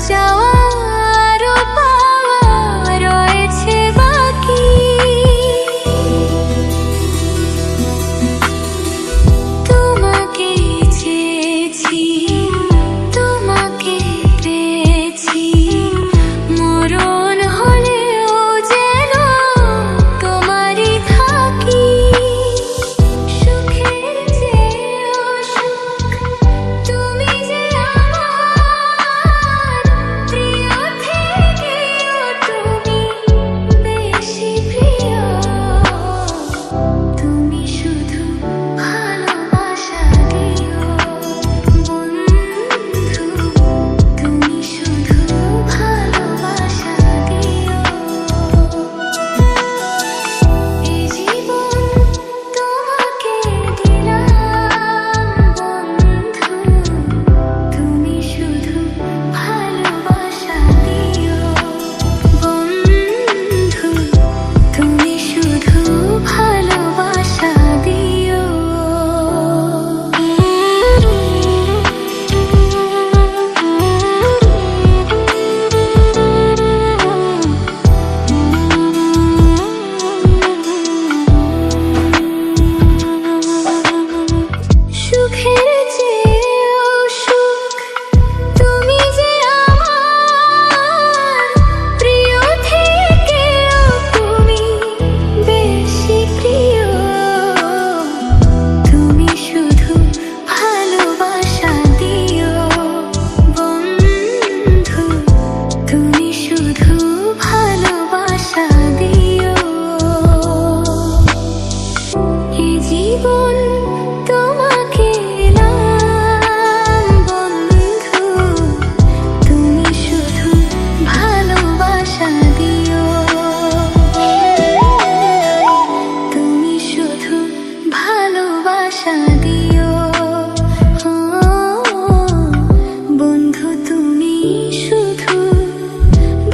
চাওয়া আরো পাওয়া রয়েছে বাকি। তোমাকে চেয়েছি, তোমাকে পেয়েছি, মরণ হলেও যেন তোমারই থাকি। সুখের চেয়েও সুখ, তুমি যে আমার প্রিয় থেকেও তুমি বেশি প্রিয়। তুমি শুধু ভালোবাসা দিও বন্ধু, তুমি শুধু ভালোবাসা দিও। এই জীবন তোমাকে দিলাম বন্ধু, তুমি শুধু ভালোবাসা দিও বন্ধু, তুমি শুধু ভালোবাসা দিও। সুখের চেয়েও সুখ, তুমি যে আমার প্রিয় থেকেও তুমি বেশি প্রিয়। তুমি শুধু ভালোবাসা দিও বন্ধু, তুমি শুধু ভালোবাসা দিও। এই জীবন তোমাকে দিলাম বন্ধু, তুমি শুধু ভালোবাসা দিও, তুমি শুধু ভালোবাসা দিও। বন্ধু তুমি শুধু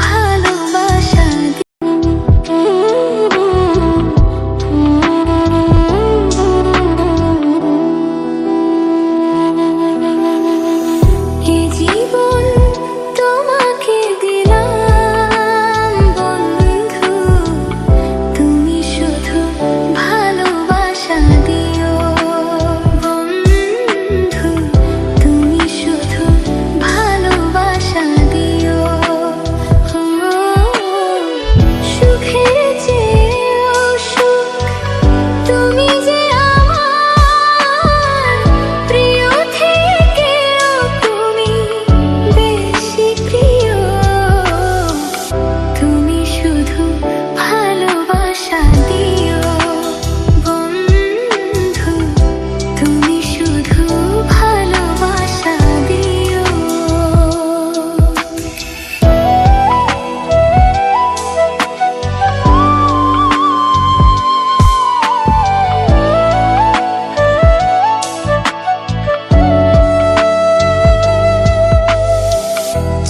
ভালোবাসা এ জীবন তোমাকে দিলাম বন্ধু, তুমি শুধু ভালোবাসা দিও বন্ধু, তুমি শুধু ভালোবাসা দিও। সুখের চেয়েও সুখ, তুমি যে আমার প্রিয় থেকেও তুমি বেশি প্রিয়। তুমি শুধু ভালোবাসা দিও বন্ধু, তুমি শুধু ভালোবাসা দিও।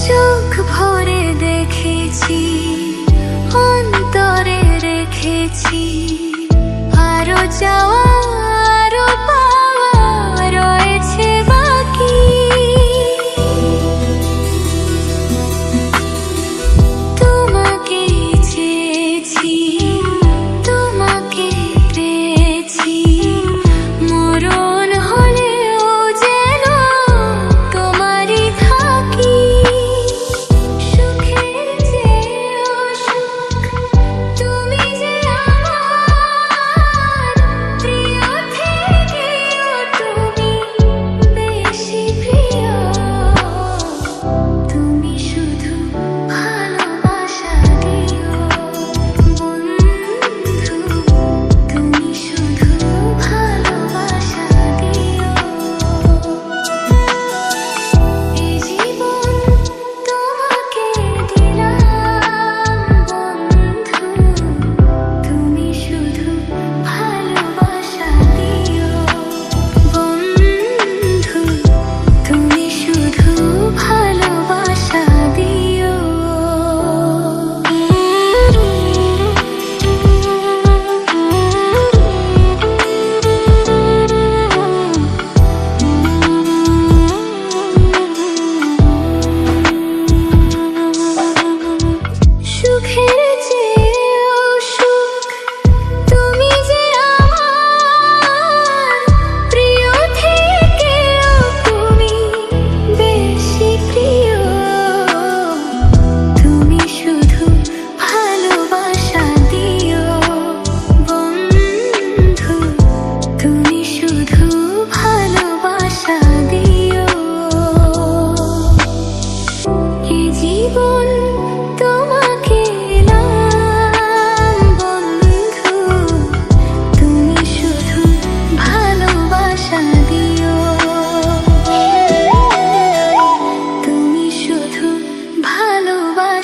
চোখ ভরে দেখেছি, অন্তরে রেখেছি, আরো চাওয়া আরো পাওয়া রয়েছে বাকি। তোমাকে চেয়েছি, তোমাকে পেয়েছি, মরণ হলেও যেন তোমারই থাকি। সুখের চেয়েও সুখ, তুমি যে আমার প্রিয়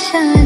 ভালোবাসা